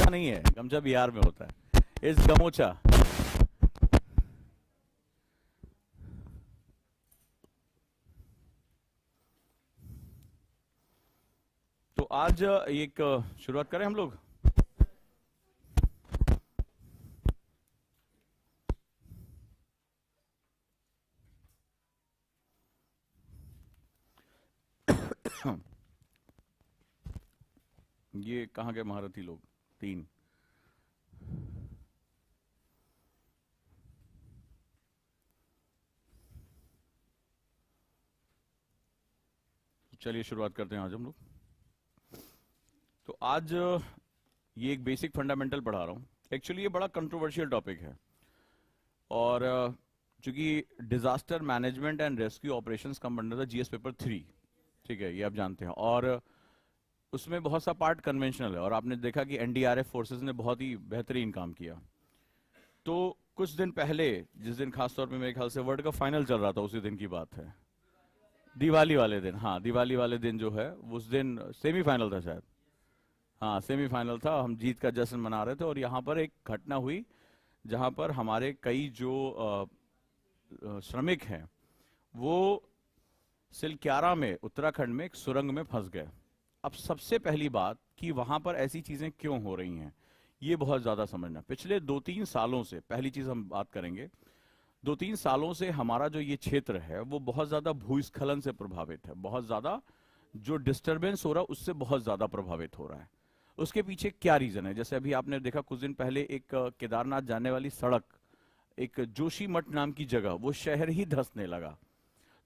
नहीं है, गमछा बिहार में होता है, इस गमोछा। तो आज एक शुरुआत करें हम लोग। ये कहाँ के महारथी लोग? तीन। चलिए शुरुआत करते हैं आज हम लोग। तो आज ये एक बेसिक फंडामेंटल पढ़ा रहा हूँ। एक्चुअली ये बड़ा कंट्रोवर्शियल टॉपिक है, और चूंकि disaster management and rescue operations come under the GS paper 3, ठीक है, ये आप जानते हैं, और उसमें बहुत सा पार्ट कन्वेंशनल है, और आपने देखा कि एनडीआरएफ फोर्सेस ने बहुत ही बेहतरीन काम किया। तो कुछ दिन पहले, जिस दिन खासतौर पे मेरे ख्याल से वर्ल्ड कप फाइनल चल रहा था, उसी दिन की बात है, दिवाली वाले दिन, हाँ दिवाली वाले दिन जो है, उस दिन सेमीफाइनल था शायद, हाँ सेमीफाइनल था, हम जीत का जश्न मना रहे थे, और यहाँ पर एक घटना हुई जहाँ पर हमारे कई जो श्रमिक हैं वो सिलक्यारा में, उत्तराखंड में एक सुरंग में फंस गए। अब सबसे पहली बात कि वहां पर ऐसी चीजें क्यों हो रही हैं, ये बहुत ज्यादा समझना। पिछले 2-3 सालों से, पहली चीज हम बात करेंगे, 2-3 सालों से हमारा जो ये क्षेत्र है वो बहुत ज्यादा भूस्खलन से प्रभावित है, बहुत ज्यादा जो डिस्टरबेंस हो रहा है उससे बहुत ज्यादा प्रभावित हो रहा है। उसके पीछे क्या रीजन है? जैसे अभी आपने देखा कुछ दिन पहले एक केदारनाथ जाने वाली सड़क, एक जोशीमठ नाम की जगह, वो शहर ही धंसने लगा।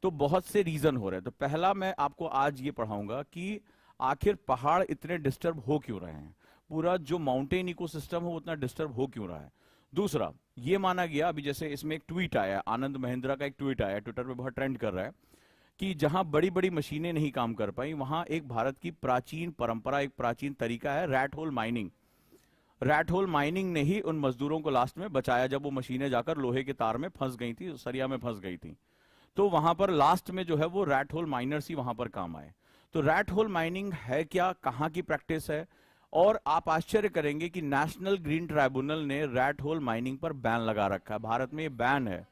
तो बहुत से रीजन हो रहे हैं। तो पहला मैं आपको आज ये पढ़ाऊंगा कि आखिर पहाड़ इतने डिस्टर्ब हो क्यों रहे हैं, पूरा जो माउंटेन इकोसिस्टम है वो उतना डिस्टर्ब हो क्यों रहा है। दूसरा, ये माना गया, अभी जैसे इसमें एक ट्वीट आया, आनंद महिंद्रा का एक ट्वीट आया, ट्विटर पे बहुत ट्रेंड कर रहा है, कि जहां बड़ी बड़ी मशीनें नहीं काम कर पाई, वहां एक भारत की प्राचीन परंपरा, एक प्राचीन तरीका है rat hole mining. Rat hole mining ने ही उन मजदूरों को लास्ट में बचाया, जब वो मशीनें जाकर लोहे के तार में फंस गई थी, सरिया में फंस गई थी। तो वहां पर लास्ट में जो है वो रैट होल माइनर्स ही वहां पर काम आए। तो रैट होल माइनिंग है क्या, कहां की प्रैक्टिस है? और आप आश्चर्य करेंगे कि नेशनल ग्रीन ट्राइब्यूनल ने रैट होल माइनिंग पर बैन लगा रखा है। भारत में ये बैन है,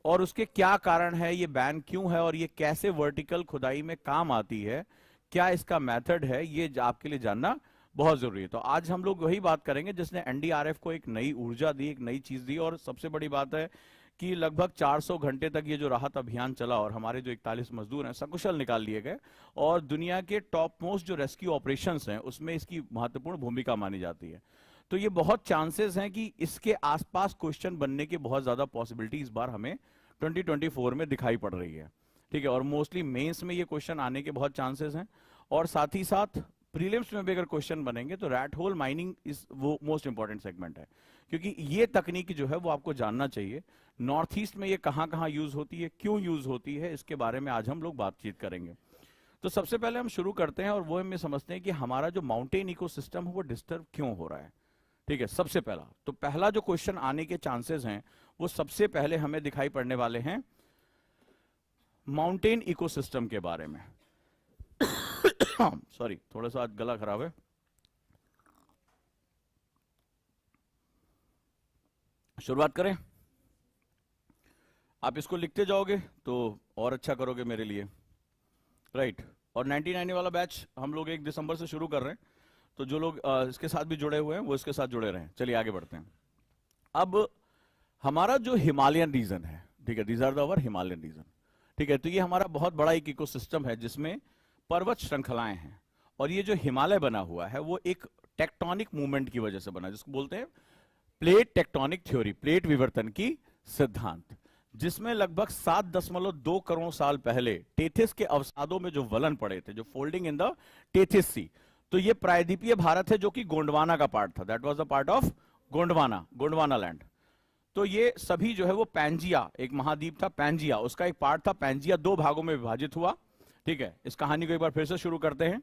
और उसके क्या कारण है, ये बैन क्यों है, और ये कैसे वर्टिकल खुदाई में काम आती है, क्या इसका मेथड है, ये आपके लिए जानना बहुत जरूरी है। तो आज हम लोग वही बात करेंगे जिसने एनडीआरएफ को एक नई ऊर्जा दी, एक नई चीज दी। और सबसे बड़ी बात है कि लगभग 400 घंटे तक ये जो राहत अभियान चला, और हमारे जो 41 मजदूर हैं सकुशल निकाल लिए गए, और दुनिया के टॉप मोस्ट जो रेस्क्यू ऑपरेशंस हैं उसमें इसकी महत्वपूर्ण भूमिका मानी जाती है। तो ये बहुत चांसेस हैं कि इसके आसपास क्वेश्चन बनने की बहुत ज्यादा पॉसिबिलिटी इस बार हमें 2024 में दिखाई पड़ रही है, ठीक है। और मोस्टली मेंस में ये क्वेश्चन आने के बहुत चांसेस हैं, और साथ ही साथ प्रीलिम्स में भी अगर क्वेश्चन बनेंगे तो रैट होल माइनिंग इज वो मोस्ट इंपॉर्टेंट सेगमेंट है, क्योंकि ये तकनीक जो है वो आपको जानना चाहिए। नॉर्थ ईस्ट में ये कहां कहां यूज होती है, क्यों यूज होती है, इसके बारे में आज हम लोग बातचीत करेंगे। तो सबसे पहले हम शुरू करते हैं, और वो हमें समझते हैं कि हमारा जो माउंटेन इकोसिस्टम है वो डिस्टर्ब क्यों हो रहा है, ठीक है। सबसे पहला, तो पहला जो क्वेश्चन आने के चांसेस हैं वो सबसे पहले हमें दिखाई पड़ने वाले हैं माउंटेन इकोसिस्टम के बारे में। सॉरी, थोड़ा सा आज गला खराब है। शुरुआत करें? आप इसको लिखते जाओगे तो और अच्छा करोगे मेरे लिए, राइट। और 99 वाला बैच हम लोग 1 दिसंबर से शुरू कर रहे हैं, तो जो लोग इसके साथ भी जुड़े हुए हैं वो इसके साथ जुड़े रहें। चलिए आगे बढ़ते हैं। अब हमारा जो हिमालयन रीजन है, ठीक है, these are the our Himalayan region, ठीक है। तो ये हमारा बहुत बड़ा एक इकोसिस्टम है जिसमें पर्वत श्रृंखलाएं हैं, और ये जो हिमालय बना हुआ है वो एक टेक्टोनिक मूवमेंट की वजह से बना, जिसको बोलते हैं प्लेट टेक्टोनिक थ्योरी, प्लेट विवर्तन की सिद्धांत, जिसमें लगभग 7.2 करोड़ साल पहले टेथिस के अवसादों में जो वलन पड़े थे, जो folding in the Tethys sea, तो ये प्रायद्वीपीय भारत है जो कि गोंडवाना का पार्ट था, that was the part of Gondwana land. तो ये सभी जो है वो पैंजिया, एक महाद्वीप था पैंजिया, उसका एक पार्ट था। पैंजिया 2 भागों में विभाजित हुआ, ठीक है। इस कहानी को एक बार फिर से शुरू करते हैं।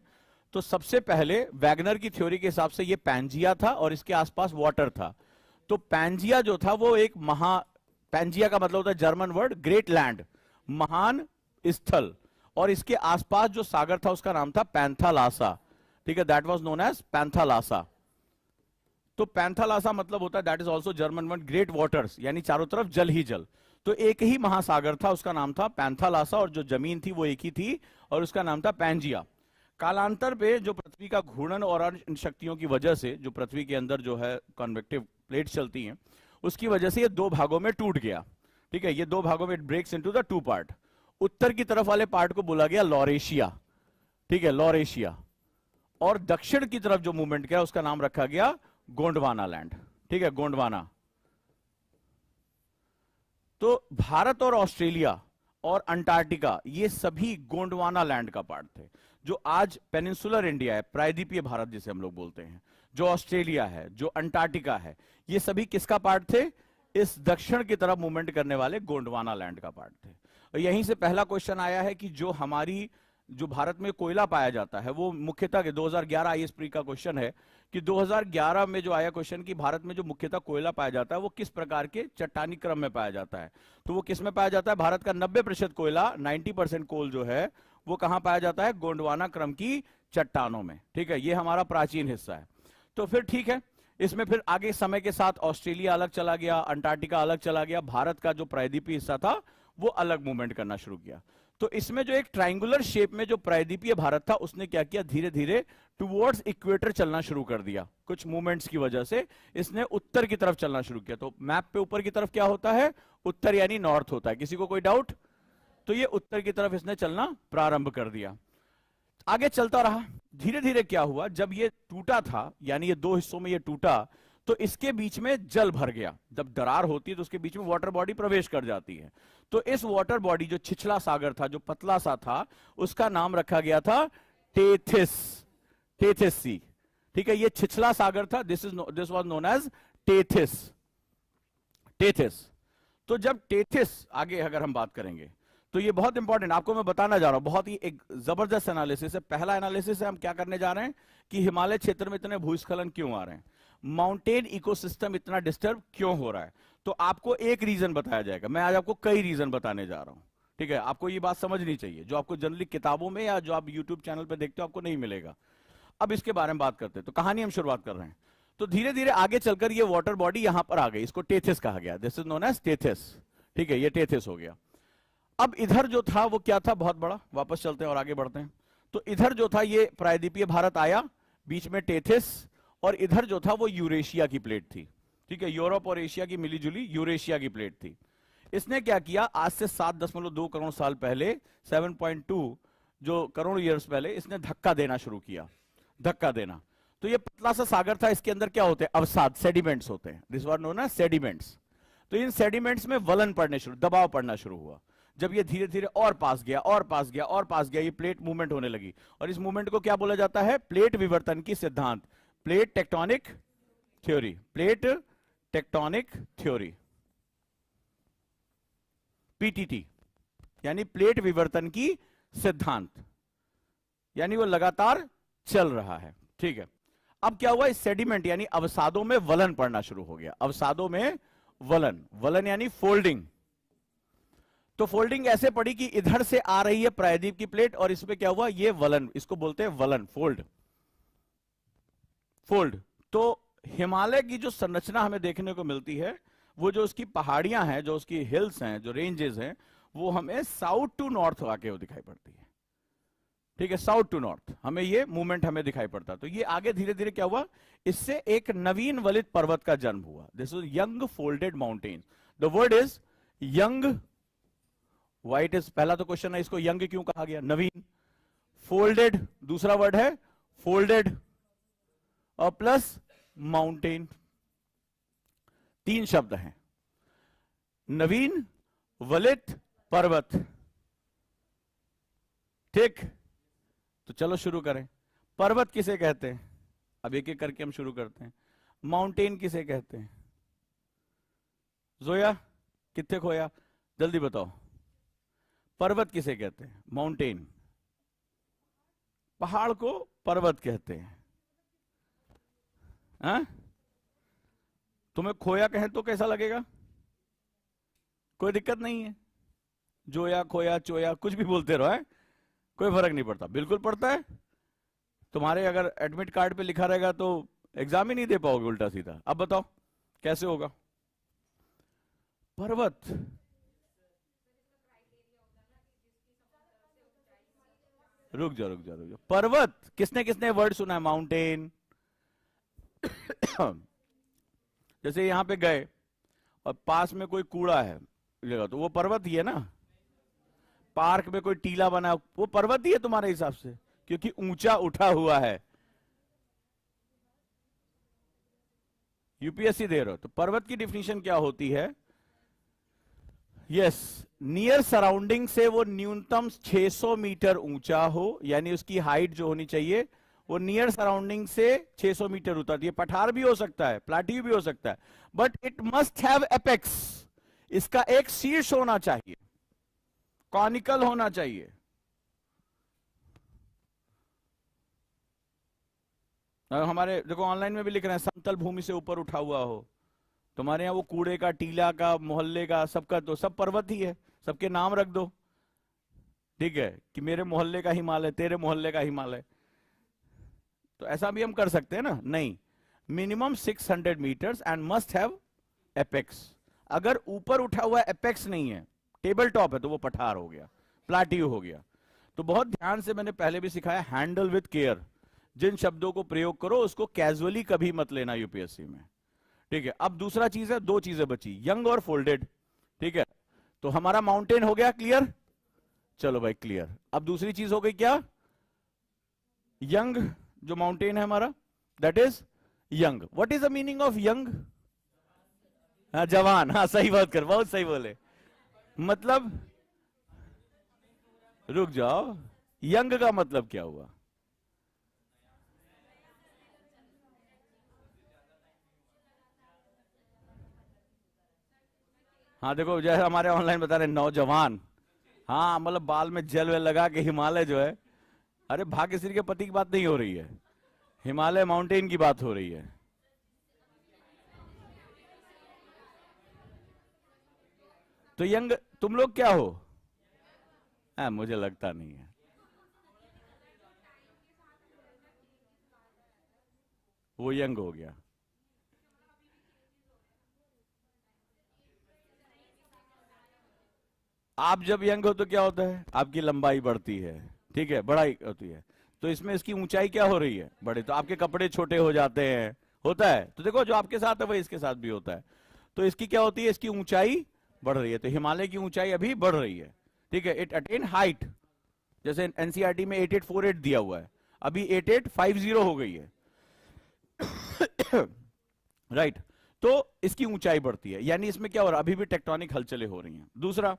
तो सबसे पहले वैगनर की थ्योरी के हिसाब से ये पैंजिया था, और इसके आसपास वाटर था। तो पैंजिया जो था वो एक पैंजिया का मतलब होता है जर्मन वर्ड ग्रेट लैंड, महान स्थल, और इसके आसपास जो सागर था उसका नाम था पैंथालासा, ठीक है, that was known as Panthalassa. तो पैंथालासा मतलब होता है that is also German word great waters, यानी चारों तरफ जल ही जल। तो एक ही महासागर था, उसका नाम था पैंथालासा, और जो जमीन थी वो एक ही थी और उसका नाम था पैंजिया। कालांतर पे जो पृथ्वी का घूर्णन और अन्य शक्तियों की वजह से जो पृथ्वी के अंदर जो है कॉन्वेक्टिव प्लेट चलती हैं, उसकी वजह से ये दो भागों में टूट गया। ठीक है, ये दो भागों में it breaks into the two part. उत्तर की तरफ वाले पार्ट को बोला गया लॉरेशिया, ठीक है, लॉरेशिया। और दक्षिण की तरफ जो मूवमेंट किया उसका नाम रखा गया गोंडवाना लैंड, ठीक है, गोंडवाना। तो भारत और ऑस्ट्रेलिया और अंटार्कटिका ये सभी गोंडवाना लैंड का पार्ट थे। जो आज पेनिनसुलर इंडिया है, प्रायद्वीपीय भारत जिसे हम लोग बोलते हैं, जो ऑस्ट्रेलिया है, जो अंटार्कटिका है, ये सभी किसका पार्ट थे? इस दक्षिण की तरफ मूवमेंट करने वाले गोंडवाना लैंड का पार्ट थे। और यहीं से पहला क्वेश्चन आया है कि जो भारत में कोयला पाया जाता है वो मुख्यतः 2011 आईएएस प्री का क्वेश्चन है कि 2011 में जो आया क्वेश्चन कि भारत में जो मुख्यतः कोयला पाया जाता है वो किस प्रकार के चट्टानी क्रम में पाया जाता है। तो वो किस में पाया जाता है? भारत का 90% कोयला, 90% कोल जो है वो कहां पाया जाता है? गोंडवाना क्रम की चट्टानों में। ठीक है, ये हमारा प्राचीन हिस्सा है। तो फिर ठीक है, इसमें फिर आगे समय के साथ ऑस्ट्रेलिया अलग चला गया, अंटार्कटिका अलग चला गया, भारत का जो प्रायद्वीपीय हिस्सा था वो अलग मूवमेंट करना शुरू किया। तो इसमें जो एक ट्रायंगुलर शेप में जो प्रायद्वीपीय भारत था उसने क्या किया? धीरे धीरे टुवर्ड्स इक्वेटर चलना शुरू कर दिया। कुछ मूवमेंट्स की वजह से इसने उत्तर की तरफ चलना शुरू किया। तो मैप पे ऊपर की तरफ क्या होता है? उत्तर यानी नॉर्थ होता है। किसी को कोई डाउट? तो ये उत्तर की तरफ इसने चलना प्रारंभ कर दिया। आगे चलता रहा। धीरे धीरे क्या हुआ, जब ये टूटा था, यानी ये दो हिस्सों में ये टूटा, तो इसके बीच में जल भर गया। जब दरार होती है तो उसके बीच में वाटर बॉडी प्रवेश कर जाती है। तो इस वाटर बॉडी, जो छिछला सागर था, जो पतला सा था, उसका नाम रखा गया था टेथिस, टेथिस सी। ठीक है, ये छिछला सागर था, this was known as Tethys, Tethys. तो जब टेथिस, आगे अगर हम बात करेंगे तो ये बहुत इंपॉर्टेंट आपको मैं बताना जा रहा हूं, बहुत ही एक जबरदस्त एनालिसिस है। पहला एनालिसिस है, हम क्या करने जा रहे हैं कि हिमालय क्षेत्र में इतने भूस्खलन क्यों आ रहे हैं, माउंटेन इकोसिस्टम इतना डिस्टर्ब क्यों हो रहा है। तो आपको एक रीजन बताया जाएगा, मैं आज आपको कई रीजन बताने जा रहा हूं। ठीक है, आपको ये बात समझनी चाहिए, जो आपको जनरली किताबों में या जो आप यूट्यूब चैनल पर देखते हो आपको नहीं मिलेगा। अब इसके बारे में बात करते हैं। तो कहानी हम शुरुआत कर रहे हैं। तो धीरे धीरे आगे चलकर ये वाटर बॉडी यहां पर आ गई, इसको टेथिस कहा गया, this is known as Tethys. ठीक है, ये टेथिस हो गया। अब इधर जो था वो क्या था? बहुत बड़ा। वापस चलते हैं और आगे बढ़ते हैं। तो इधर जो था ये प्रायद्वीपीय भारत आया, बीच में टेथिस, और इधर जो था वो यूरेशिया की प्लेट थी। ठीक है, यूरोप और एशिया की मिलीजुली यूरेशिया की प्लेट थी। इसने क्या किया? आज से 7.2 करोड़ साल पहले, 7.2 जो करोड़ ईयर्स पहले, इसने धक्का देना शुरू किया, धक्का देना। तो ये पतला सा सागर था, इसके अंदर क्या होते हैं? अवसाद, सेडिमेंट्स होते हैं, this was known as sediments. तो इन सेडिमेंट्स में वलन पड़ने शुरू, दबाव पड़ना शुरू हुआ। जब ये धीरे धीरे और पास गया और पास गया और पास गया, ये प्लेट मूवमेंट होने लगी। और इस मूवमेंट को क्या बोला जाता है? प्लेट विवर्तन की सिद्धांत, plate tectonic theory, plate tectonic theory, PTT, यानी प्लेट विवर्तन की सिद्धांत, यानी वो लगातार चल रहा है। ठीक है, अब क्या हुआ? इस सेडिमेंट यानी अवसादों में वलन पड़ना शुरू हो गया। अवसादों में वलन, वलन यानी फोल्डिंग। तो फोल्डिंग ऐसे पड़ी कि इधर से आ रही है प्रायद्वीप की प्लेट और इसमें क्या हुआ? ये वलन, इसको बोलते हैं वलन, फोल्ड, फोल्ड। तो हिमालय की जो संरचना हमें देखने को मिलती है, वो जो उसकी पहाड़ियां हैं, जो उसकी हिल्स हैं, जो रेंजेस हैं, वो हमें साउथ टू नॉर्थ आके वो दिखाई पड़ती है। ठीक है, साउथ टू नॉर्थ हमें ये मूवमेंट हमें दिखाई पड़ता। तो ये आगे धीरे धीरे क्या हुआ? इससे एक नवीन वलित पर्वत का जन्म हुआ। This is young folded mountain. The word is young, white is, पहला तो क्वेश्चन है इसको यंग क्यों कहा गया? नवीन। फोल्डेड, दूसरा वर्ड है फोल्डेड, और प्लस माउंटेन, तीन शब्द हैं, नवीन, वलित, पर्वत। ठीक, तो चलो शुरू करें। पर्वत किसे कहते हैं? अब एक एक करके हम शुरू करते हैं। माउंटेन किसे कहते हैं? जोया, कितने खोया? जल्दी बताओ। पर्वत किसे कहते हैं? माउंटेन। पहाड़ को पर्वत कहते हैं। हाँ? तुम्हें खोया कहें तो कैसा लगेगा? कोई दिक्कत नहीं है, जोया, खोया, चोया, कुछ भी बोलते रहो, है कोई फर्क नहीं पड़ता। बिल्कुल पड़ता है। तुम्हारे अगर एडमिट कार्ड पे लिखा रहेगा तो एग्जाम ही नहीं दे पाओगे उल्टा सीधा। अब बताओ कैसे होगा? पर्वत, रुक जा रुक जा रुक जा, पर्वत किसने किसने वर्ड सुना है? माउंटेन। जैसे यहां पे गए और पास में कोई कूड़ा है जगह, तो वो पर्वत ही है ना। पार्क में कोई टीला बना है, वो पर्वत ही है तुम्हारे हिसाब से, क्योंकि ऊंचा उठा हुआ है। यूपीएससी दे रहे हो तो पर्वत की डिफिनीशन क्या होती है? यस, नियर सराउंडिंग से वो न्यूनतम 600 मीटर ऊंचा हो, यानी उसकी हाइट जो होनी चाहिए वो नियर सराउंडिंग से 600 मीटर उतरती है। पठार भी हो सकता है, प्लाट्यू भी हो सकता है, but it must have apex. इसका एक शीर्ष होना चाहिए, कॉनिकल होना चाहिए। हमारे देखो ऑनलाइन में भी लिख रहे हैं समतल भूमि से ऊपर उठा हुआ हो। तुम्हारे यहाँ वो कूड़े का, टीला का, मोहल्ले का, सबका तो सब पर्वत ही है, सबके नाम रख दो। ठीक है कि मेरे मोहल्ले का हिमालय, तेरे मोहल्ले का हिमालय, तो ऐसा भी हम कर सकते हैं ना। नहीं, minimum 600 meters and must have apex. अगर ऊपर उठा हुआ एपेक्स नहीं है, टेबल टॉप है, तो वो पठार हो गया, प्लाट्यू हो गया। तो बहुत ध्यान से मैंने पहले भी सिखाया, हैंडल विथ केयर। जिन शब्दों को प्रयोग करो उसको कैजुअली कभी मत लेना यूपीएससी में। ठीक है, अब दूसरा चीज है, दो चीजें बची, यंग और फोल्डेड। ठीक है, तो हमारा माउंटेन हो गया क्लियर। चलो भाई क्लियर। अब दूसरी चीज हो गई क्या? यंग, जो माउंटेन है हमारा, that is young. What is the meaning of young? हाँ, जवान। हाँ सही बात कर, बहुत सही बोले। मतलब रुक जाओ, यंग का मतलब क्या हुआ? हाँ देखो, जैसे हमारे ऑनलाइन बता रहे नौजवान। हाँ मतलब बाल में जेल वेल लगा के हिमालय जो है, अरे भाग्यश्री के पति की बात नहीं हो रही है, हिमालय माउंटेन की बात हो रही है। तो यंग तुम लोग क्या हो? मुझे लगता नहीं है। वो यंग हो गया। आप जब यंग हो तो क्या होता है? आपकी लंबाई बढ़ती है, ठीक है, बढ़ाई होती है। तो इसमें इसकी ऊंचाई क्या हो रही है? बड़े, तो आपके कपड़े छोटे हो जाते हैं, होता है। तो देखो जो आपके साथ है वही इसके साथ भी होता है। तो इसकी क्या होती है? इसकी ऊंचाई बढ़ रही है। तो हिमालय की ऊंचाई अभी बढ़ रही है। ठीक है, इट अटेन हाइट। जैसे एनसीईआरटी में 8848 दिया हुआ है, अभी 8850 हो गई है। राइट तो इसकी ऊंचाई बढ़ती है, यानी इसमें क्या हो रहा है? अभी भी टेक्टोनिक हलचलें हो रही हैं। दूसरा,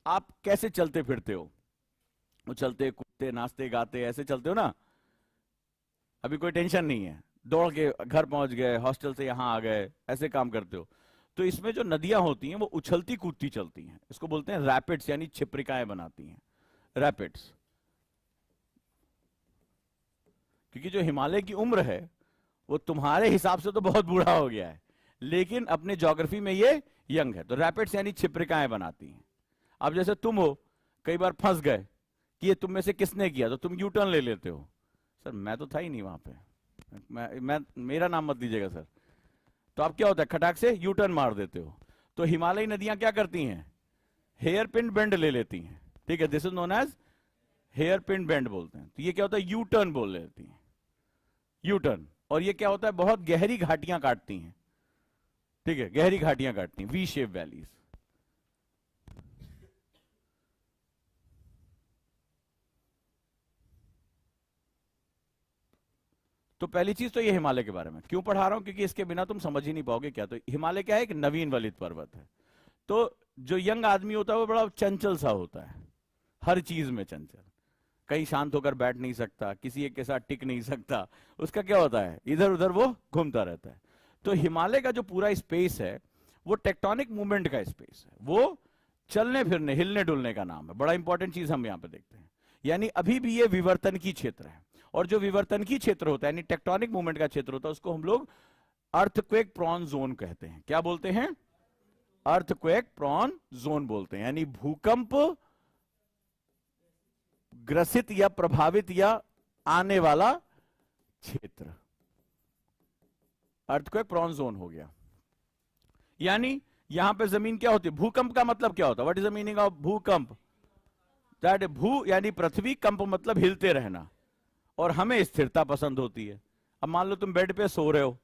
आप कैसे चलते फिरते हो? वो चलते कूदते नाचते गाते ऐसे चलते हो ना, अभी कोई टेंशन नहीं है, दौड़ के घर पहुंच गए, हॉस्टल से यहां आ गए, ऐसे काम करते हो। तो इसमें जो नदियां होती हैं वो उछलती कूदती चलती हैं, इसको बोलते हैं रैपिड्स, यानी छिप्रिकाएं बनाती हैं, रैपिड्स। क्योंकि जो हिमालय की उम्र है वो तुम्हारे हिसाब से तो बहुत बूढ़ा हो गया है, लेकिन अपने ज्योग्राफी में ये यंग है। तो रैपिड्स यानी छिप्रिकाएं बनाती हैं। अब जैसे तुम हो, कई बार फंस गए कि ये तुम में से किसने किया, तो तुम यू टर्न ले लेते हो। सर मैं तो था ही नहीं वहां पे, मैं मेरा नाम मत दीजिएगा सर। तो अब क्या होता है? खटाक से यू टर्न मार देते हो। तो हिमालयी नदियां क्या करती हैं? हेयर पिन बेंड ले लेती हैं। ठीक है, this is known as hairpin bend बोलते हैं। तो ये क्या होता है? यू टर्न बोल लेती हैं, यू टर्न। और ये क्या होता है? बहुत गहरी घाटियां काटती हैं। ठीक है, गहरी घाटियां काटती हैं, वी शेप वैलीज। तो पहली चीज तो ये हिमालय के बारे में क्यों पढ़ा रहा हूं, क्योंकि इसके बिना तुम समझ ही नहीं पाओगे क्या। तो हिमालय क्या है? एक नवीन वलित पर्वत है। तो जो यंग आदमी होता है वो बड़ा चंचल सा होता है, हर चीज में चंचल, कहीं शांत होकर बैठ नहीं सकता, किसी एक के साथ टिक नहीं सकता। उसका क्या होता है? इधर उधर वो घूमता रहता है। तो हिमालय का जो पूरा स्पेस है वो टेक्टोनिक मूवमेंट का स्पेस है, वो चलने फिरने हिलने डुलने का नाम है। बड़ा इंपॉर्टेंट चीज हम यहां पे देखते हैं, यानी अभी भी ये विवर्तन की क्षेत्र है। और जो विवर्तन की क्षेत्र होता है यानी टेक्टोनिक मूवमेंट का क्षेत्र होता है, उसको हम लोग अर्थक्वेक प्रॉन जोन कहते हैं। क्या बोलते हैं? अर्थक्वेक प्रॉन जोन बोलते हैं, यानी भूकंप ग्रसित या प्रभावित या आने वाला क्षेत्र। अर्थक्वेक प्रॉन जोन हो गया। यानी यहां पे जमीन क्या होती है, भूकंप का मतलब क्या होता है, what is the meaning of भूकंप, दैट भू यानी पृथ्वी, कंप मतलब हिलते रहना, और हमें स्थिरता पसंद होती है। अब मान लो तुम बेड पे सो रहे हो,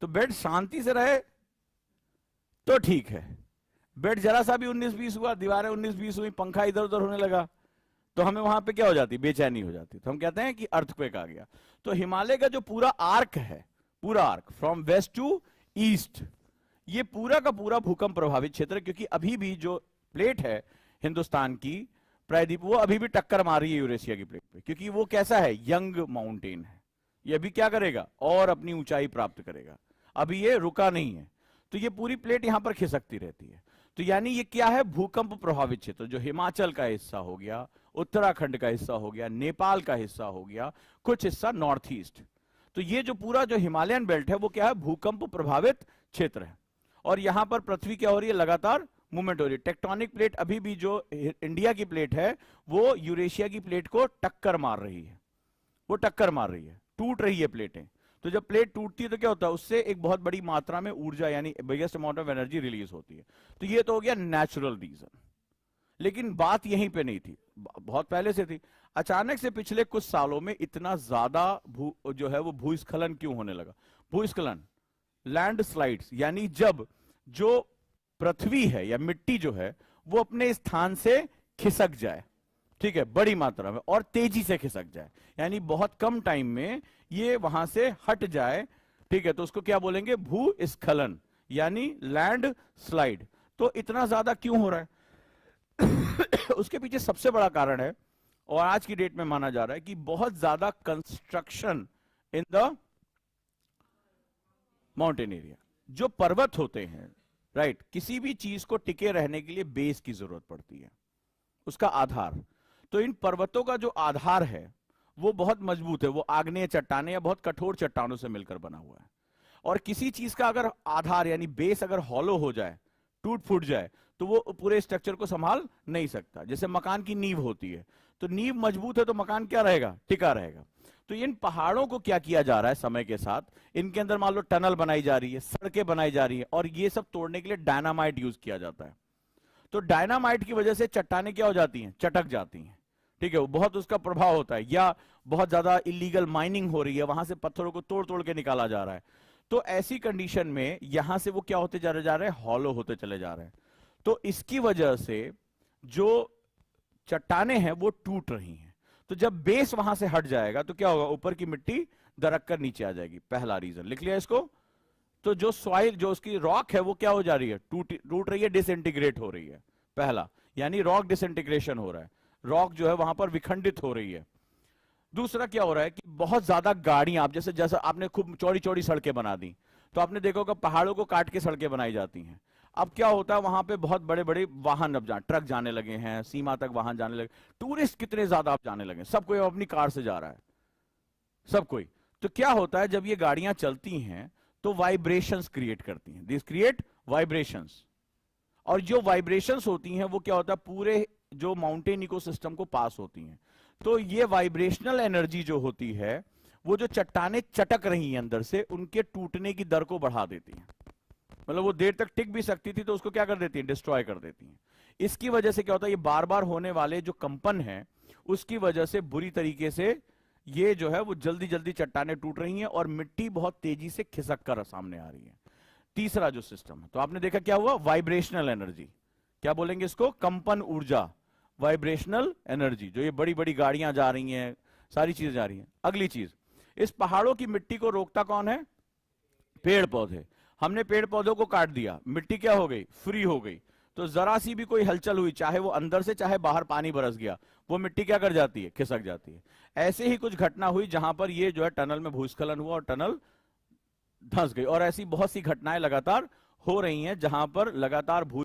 तो बेड शांति से रहे तो ठीक है, बेड जरा सा भी 19-20 हुआ, दीवारें 19-20 हुई, पंखा इधर उधर होने लगा, तो हमें वहां पे क्या हो जाती, बेचैनी हो जाती। तो हम कहते हैं कि अर्थक्वेक आ गया। तो हिमालय का जो पूरा आर्क है, पूरा arc from west to east, ये पूरा का पूरा भूकंप प्रभावित क्षेत्र है, क्योंकि अभी भी जो प्लेट है हिंदुस्तान की प्रायद्वीप, वो अभी भी टक्कर मार रही है यूरेशिया की प्लेट पे, क्योंकि वो कैसा है, यंग माउंटेन है, ये अभी क्या करेगा, और अपनी ऊंचाई प्राप्त करेगा, अभी ये रुका नहीं है, तो ये पूरी प्लेट यहां पर खिसकती रहती है। तो यानी ये क्या है, भूकंप प्रभावित क्षेत्र, जो हिमाचल का हिस्सा हो गया, उत्तराखंड का हिस्सा हो गया, नेपाल का हिस्सा हो गया, कुछ हिस्सा नॉर्थ ईस्ट। तो ये जो पूरा जो हिमालयन बेल्ट है वो क्या है, भूकंप प्रभावित क्षेत्र है। और यहां पर पृथ्वी क्या हो रही है, लगातार मूवमेंट हो रही है। टेक्टोनिक प्लेट अभी भी जो इंडिया की प्लेट है वो यूरेशिया की प्लेट को टक्कर मार रही है, वो टक्कर मार रही है, टूट रही है प्लेटें। तो जब प्लेट टूटती है तो क्या होता है, उससे एक बहुत बड़ी मात्रा में ऊर्जा यानी biggest amount of energy release होती है। तो ये तो हो गया नेचुरल रीजन। लेकिन बात यहीं पे नहीं थी, बहुत पहले से थी। अचानक से पिछले कुछ सालों में इतना ज्यादा जो है वो भूस्खलन क्यों होने लगा। भूस्खलन, लैंडस्लाइड्स, यानी जब जो पृथ्वी है या मिट्टी जो है वो अपने स्थान से खिसक जाए, ठीक है, बड़ी मात्रा में और तेजी से खिसक जाए, यानी बहुत कम टाइम में ये वहां से हट जाए, ठीक है, तो उसको क्या बोलेंगे, भूस्खलन यानी लैंड स्लाइड। तो इतना ज्यादा क्यों हो रहा है उसके पीछे सबसे बड़ा कारण है, और आज की डेट में माना जा रहा है कि बहुत ज्यादा construction in the mountain area. जो पर्वत होते हैं, राइट, किसी भी चीज को टिके रहने के लिए बेस की जरूरत पड़ती है, उसका आधार। तो इन पर्वतों का जो आधार है वो बहुत मजबूत है, वो आग्नेय चट्टाने या बहुत कठोर चट्टानों से मिलकर बना हुआ है। और किसी चीज का अगर आधार यानी बेस अगर हॉलो हो जाए, टूट फूट जाए, तो वो पूरे स्ट्रक्चर को संभाल नहीं सकता। जैसे मकान की नींव होती है, तो नींव मजबूत है तो मकान क्या रहेगा, टिका रहेगा। तो इन पहाड़ों को क्या किया जा रहा है समय के साथ, इनके अंदर मान लो टनल बनाई जा रही है, सड़कें बनाई जा रही है, और ये सब तोड़ने के लिए डायनामाइट यूज किया जाता है। तो डायनामाइट की वजह से चट्टानें क्या हो जाती हैं, चटक जाती हैं, ठीक है, वो बहुत उसका प्रभाव होता है। या बहुत ज्यादा इलीगल माइनिंग हो रही है, वहां से पत्थरों को तोड़ तोड़ के निकाला जा रहा है, तो ऐसी कंडीशन में यहां से वो क्या होते जा रहे हैं, हॉलो होते चले जा रहे हैं। तो इसकी वजह से जो चट्टानें हैं वो टूट रही हैं। तो जब बेस वहां से हट जाएगा तो क्या होगा, ऊपर की मिट्टी दरक कर नीचे आ जाएगी। पहला रीजन लिख लिया इसको। तो जो सॉइल, जो उसकी रॉक है वो क्या हो जा रही है, टूट रही है, डिसइंटीग्रेट हो रही है, पहला, यानी रॉक डिसइंटीग्रेशन हो रहा है, रॉक जो है वहां पर विखंडित हो रही है। दूसरा क्या हो रहा है कि बहुत ज्यादा गाड़ियां, आप जैसे आपने खूब चौड़ी चौड़ी सड़कें बना दी, तो आपने देखा होगा पहाड़ों को काट के सड़कें बनाई जाती हैं। अब क्या होता है, वहां पे बहुत बड़े बड़े वाहन, अब ट्रक जाने लगे हैं, सीमा तक वाहन जाने लगे, टूरिस्ट कितने ज्यादा अब जाने लगे, सब कोई अपनी कार से जा रहा है, सब कोई। तो क्या होता है, जब ये गाड़ियां चलती हैं तो वाइब्रेशंस क्रिएट करती हैं, दिस क्रिएट वाइब्रेशंस। और जो वाइब्रेशंस होती हैं वो क्या होता है, पूरे जो माउंटेन इकोसिस्टम को पास होती हैं। तो ये वाइब्रेशनल एनर्जी जो होती है वो जो चट्टानें चटक रही हैं अंदर से, उनके टूटने की दर को बढ़ा देती हैं। मतलब वो देर तक टिक भी सकती थी तो उसको क्या कर देती हैं, डिस्ट्रॉय कर देती हैं। इसकी वजह से क्या होता है, ये बार बार होने वाले जो कंपन है उसकी वजह से बुरी तरीके से ये जो है वो जल्दी जल्दी चट्टानें टूट रही हैं और मिट्टी बहुत तेजी से खिसक कर सामने आ रही है। तीसरा जो सिस्टम है, तो आपने देखा क्या हुआ, वाइब्रेशनल एनर्जी, क्या बोलेंगे इसको, कंपन ऊर्जा, वाइब्रेशनल एनर्जी। जो ये बड़ी बड़ी गाड़ियां जा रही हैं, सारी चीजें जा रही हैं। अगली चीज, इस पहाड़ों की मिट्टी को रोकता कौन है, पेड़ पौधे। हमने पेड़ पौधों को काट दिया, मिट्टी क्या हो गई, फ्री हो गई। तो जरा सी भी कोई हलचल हुई, चाहे वो अंदर से चाहे बाहर पानी बरस गया, वो मिट्टी क्या कर जाती है, खिसक जाती है। ऐसे ही कुछ घटना हुई जहां पर ये जो है टनल में भूस्खलन हुआ और टनल धंस गई। और ऐसी बहुत सी घटनाएं लगातार हो रही हैं जहां पर लगातार भू